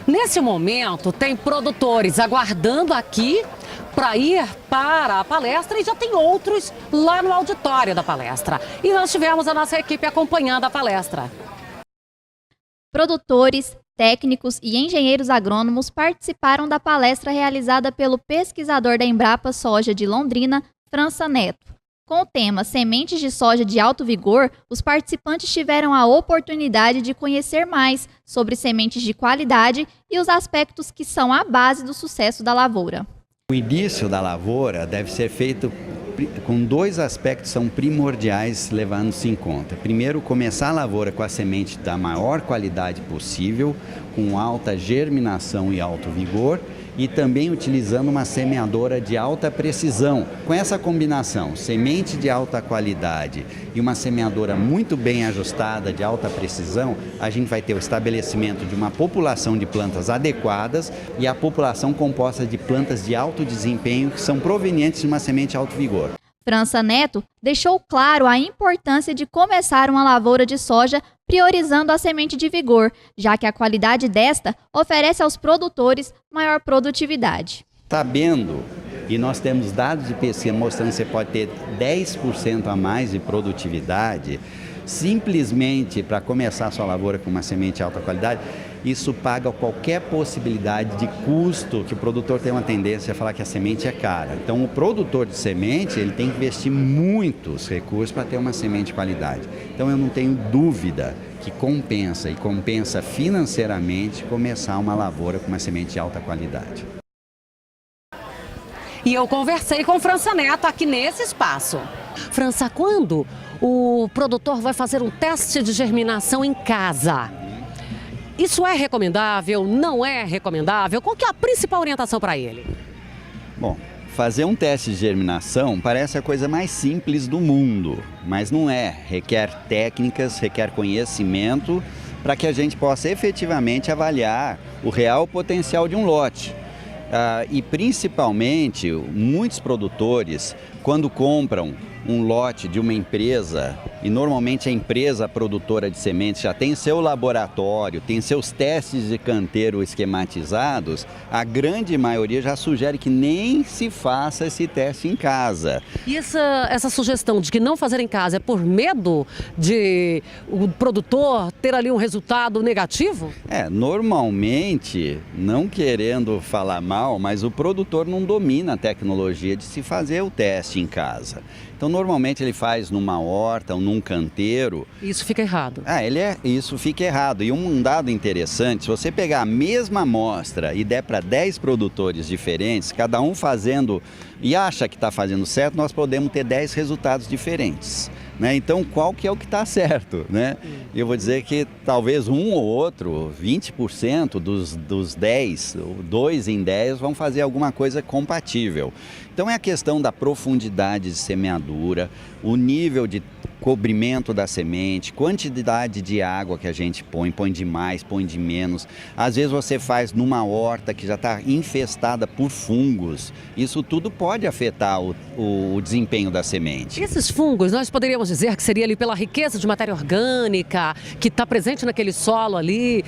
Nesse momento, tem produtores aguardando aqui para ir para a palestra e já tem outros lá no auditório da palestra. E nós tivemos a nossa equipe acompanhando a palestra. Produtores, técnicos e engenheiros agrônomos participaram da palestra realizada pelo pesquisador da Embrapa Soja de Londrina, França Neto. Com o tema Sementes de Soja de Alto Vigor, os participantes tiveram a oportunidade de conhecer mais sobre sementes de qualidade e os aspectos que são a base do sucesso da lavoura. O início da lavoura deve ser feito com dois aspectos que são primordiais levando-se em conta. Primeiro, começar a lavoura com a semente da maior qualidade possível, com alta germinação e alto vigor, e também utilizando uma semeadora de alta precisão. Com essa combinação, semente de alta qualidade e uma semeadora muito bem ajustada de alta precisão, a gente vai ter o estabelecimento de uma população de plantas adequadas e a população composta de plantas de alto desempenho que são provenientes de uma semente de alto vigor. França Neto deixou claro a importância de começar uma lavoura de soja priorizando a semente de vigor, já que a qualidade desta oferece aos produtores maior produtividade. Sabendo, e nós temos dados de pesquisa mostrando que você pode ter 10% a mais de produtividade, simplesmente para começar a sua lavoura com uma semente de alta qualidade, isso paga qualquer possibilidade de custo que o produtor tem uma tendência a falar que a semente é cara. Então, o produtor de semente ele tem que investir muitos recursos para ter uma semente de qualidade. Então, eu não tenho dúvida que compensa, e compensa financeiramente, começar uma lavoura com uma semente de alta qualidade. E eu conversei com França Neto aqui nesse espaço. França, quando o produtor vai fazer um teste de germinação em casa? Isso é recomendável? Não é recomendável? Qual que é a principal orientação para ele? Bom, fazer um teste de germinação parece a coisa mais simples do mundo, mas não é. Requer técnicas, requer conhecimento para que a gente possa efetivamente avaliar o real potencial de um lote. E principalmente, muitos produtores, quando compram um lote de uma empresa, e normalmente a empresa produtora de sementes já tem seu laboratório, tem seus testes de canteiro esquematizados, a grande maioria já sugere que nem se faça esse teste em casa. E essa sugestão de que não fazer em casa é por medo de o produtor ter ali um resultado negativo? Normalmente, não querendo falar mal, mas o produtor não domina a tecnologia de se fazer o teste em casa. Então, normalmente ele faz numa horta ou num canteiro. Isso fica errado. Isso fica errado. E um dado interessante, se você pegar a mesma amostra e der para 10 produtores diferentes, cada um fazendo e acha que está fazendo certo, nós podemos ter 10 resultados diferentes. Então, qual que é o que está certo? Eu vou dizer que talvez um ou outro, 20% dos 10, 2 em 10, vão fazer alguma coisa compatível. Então, é a questão da profundidade de semeadura, o nível de cobrimento da semente, quantidade de água que a gente põe de mais, põe de menos. Às vezes você faz numa horta que já está infestada por fungos. Isso tudo pode afetar o desempenho da semente. E esses fungos, nós poderíamos dizer que seria ali pela riqueza de matéria orgânica que está presente naquele solo ali,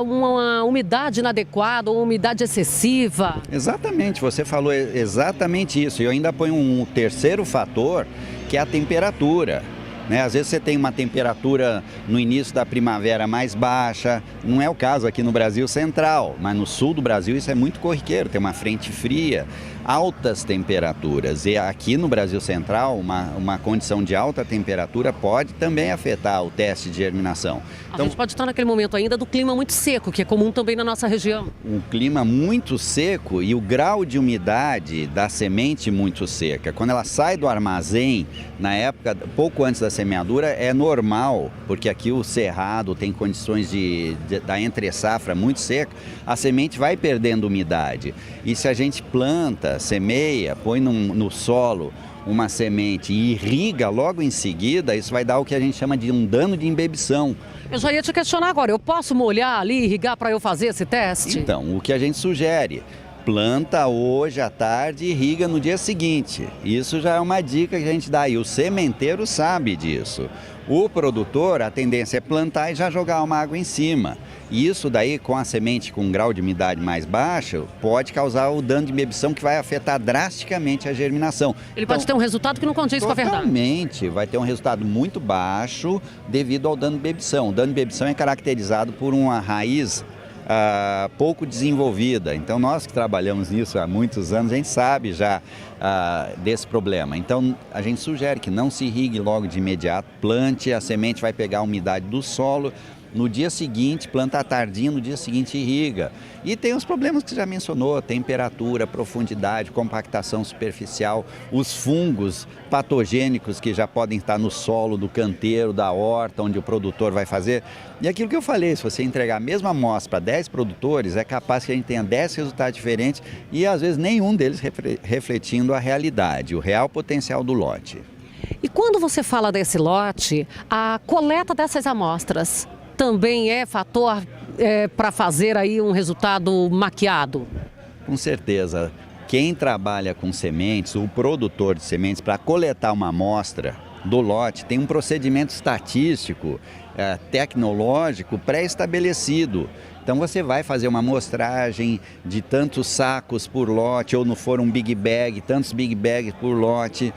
uma umidade inadequada ou umidade excessiva? Exatamente, você falou exatamente isso. E eu ainda ponho um terceiro fator, que é a temperatura. Às vezes você tem uma temperatura no início da primavera mais baixa, não é o caso aqui no Brasil Central, mas no sul do Brasil isso é muito corriqueiro, tem uma frente fria, altas temperaturas. E aqui no Brasil Central, uma condição de alta temperatura pode também afetar o teste de germinação. A gente pode estar naquele momento ainda do clima muito seco, que é comum também na nossa região. Um clima muito seco e o grau de umidade da semente muito seca. Quando ela sai do armazém, na época, pouco antes da semeadura, é normal, porque aqui o cerrado tem condições da entre-safra muito seca, a semente vai perdendo umidade. E se a gente planta, semeia, põe no solo uma semente e irriga logo em seguida, isso vai dar o que a gente chama de um dano de embebição. Eu já ia te questionar agora, eu posso molhar ali, irrigar para eu fazer esse teste? Então, o que a gente sugere? Planta hoje à tarde e irriga no dia seguinte. Isso já é uma dica que a gente dá e o sementeiro sabe disso. O produtor, a tendência é plantar e já jogar uma água em cima. E isso daí, com a semente com um grau de umidade mais baixo, pode causar o dano de embebição que vai afetar drasticamente a germinação. Ele pode ter um resultado que não condiz com a verdade. Totalmente, vai ter um resultado muito baixo devido ao dano de embebição. O dano de embebição é caracterizado por uma raiz pouco desenvolvida. Então, nós que trabalhamos nisso há muitos anos, a gente sabe já desse problema. Então, a gente sugere que não se irrigue logo de imediato, plante, a semente vai pegar a umidade do solo, no dia seguinte, planta à tardinha, no dia seguinte irriga. E tem os problemas que você já mencionou, temperatura, profundidade, compactação superficial, os fungos patogênicos que já podem estar no solo do canteiro, da horta, onde o produtor vai fazer. E aquilo que eu falei, se você entregar a mesma amostra para 10 produtores, é capaz que a gente tenha 10 resultados diferentes e às vezes nenhum deles refletindo a realidade, o real potencial do lote. E quando você fala desse lote, a coleta dessas amostras também é fator para fazer aí um resultado maquiado? Com certeza. Quem trabalha com sementes, o produtor de sementes, para coletar uma amostra do lote, tem um procedimento estatístico, tecnológico pré-estabelecido. Então você vai fazer uma amostragem de tantos sacos por lote, ou não for um big bag, tantos big bags por lote,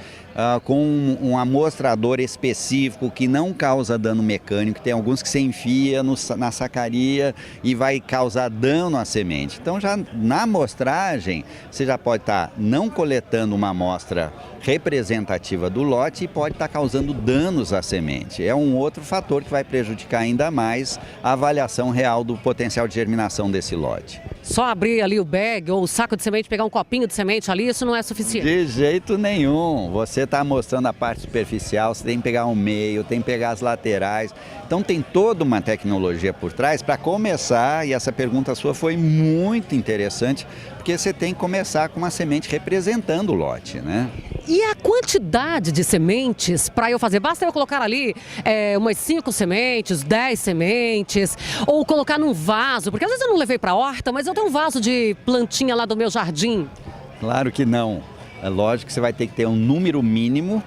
com um amostrador específico que não causa dano mecânico. Tem alguns que se enfia na sacaria e vai causar dano à semente. Então já na amostragem você já pode estar não coletando uma amostra representativa do lote e pode estar causando danos à semente. É um outro fator que vai prejudicar ainda mais a avaliação real do potencial de germinação desse lote. Só abrir ali o bag ou o saco de semente, pegar um copinho de semente ali, isso não é suficiente? De jeito nenhum. Você está mostrando a parte superficial, você tem que pegar o meio, tem que pegar as laterais. Então tem toda uma tecnologia por trás para começar, e essa pergunta sua foi muito interessante, porque você tem que começar com uma semente representando o lote, né? E a quantidade de sementes para eu fazer? Basta eu colocar ali umas 5 sementes, 10 sementes, ou colocar num vaso, porque às vezes eu não levei para a horta, mas eu tenho um vaso de plantinha lá do meu jardim. Claro que não. É lógico que você vai ter que ter um número mínimo,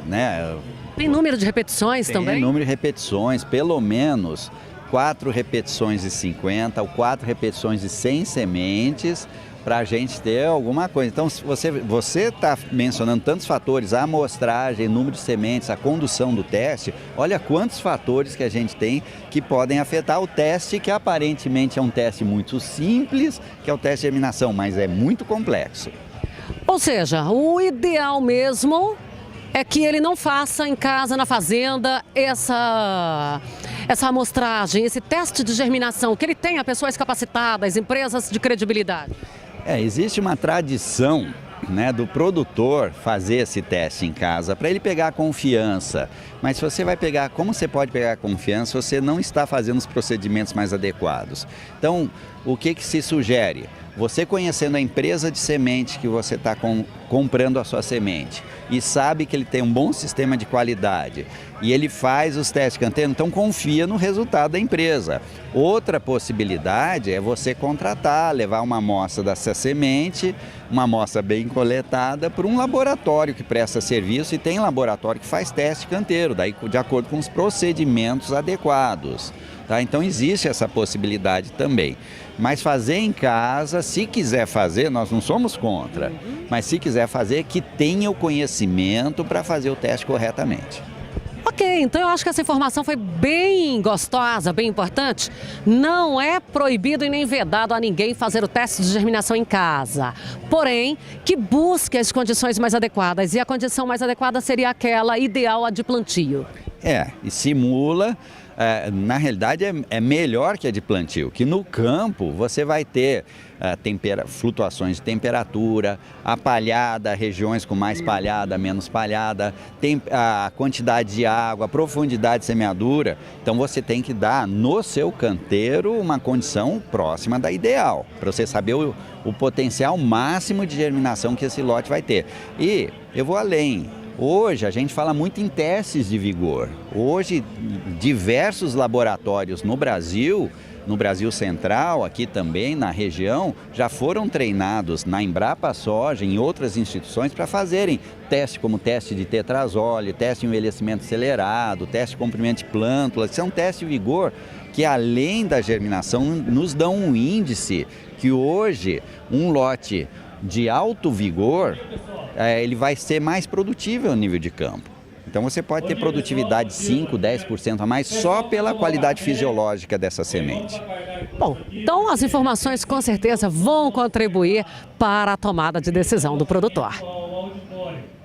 né? Tem número de repetições também? Tem número de repetições, pelo menos 4 repetições de 50 ou 4 repetições de 100 sementes, para a gente ter alguma coisa. Então, se você está mencionando tantos fatores, a amostragem, número de sementes, a condução do teste, olha quantos fatores que a gente tem que podem afetar o teste, que aparentemente é um teste muito simples, que é o teste de germinação, mas é muito complexo. Ou seja, o ideal mesmo é que ele não faça em casa, na fazenda, essa amostragem, esse teste de germinação, que ele tenha pessoas capacitadas, empresas de credibilidade. Existe uma tradição, né, do produtor fazer esse teste em casa para ele pegar confiança. Mas se você vai pegar, como você pode pegar confiança, você não está fazendo os procedimentos mais adequados. Então, o que se sugere? Você conhecendo a empresa de semente que você está comprando a sua semente e sabe que ele tem um bom sistema de qualidade e ele faz os testes canteiro, então confia no resultado da empresa. Outra possibilidade é você contratar, levar uma amostra dessa semente, uma amostra bem coletada, para um laboratório que presta serviço, e tem laboratório que faz teste canteiro, daí de acordo com os procedimentos adequados. Tá? Então existe essa possibilidade também. Mas fazer em casa, se quiser fazer, nós não somos contra, mas se quiser fazer, que tenha o conhecimento para fazer o teste corretamente. Ok, então eu acho que essa informação foi bem gostosa, bem importante. Não é proibido e nem vedado a ninguém fazer o teste de germinação em casa. Porém, que busque as condições mais adequadas. E a condição mais adequada seria aquela ideal, a de plantio. E simula. Na realidade é melhor que a de plantio, que no campo você vai ter flutuações de temperatura, a palhada, regiões com mais palhada, menos palhada, a quantidade de água, a profundidade de semeadura. Então você tem que dar no seu canteiro uma condição próxima da ideal, para você saber o potencial máximo de germinação que esse lote vai ter. E eu vou além. Hoje a gente fala muito em testes de vigor. Hoje diversos laboratórios no Brasil no Brasil Central, aqui também na região, já foram treinados na Embrapa Soja, em outras instituições, para fazerem teste como teste de tetrazole, teste de envelhecimento acelerado, teste de comprimento de plântula, que são testes de vigor que, além da germinação, nos dão um índice que hoje um lote de alto vigor, ele vai ser mais produtível no nível de campo. Então você pode ter produtividade de 5, 10% a mais só pela qualidade fisiológica dessa semente. Bom, então as informações com certeza vão contribuir para a tomada de decisão do produtor.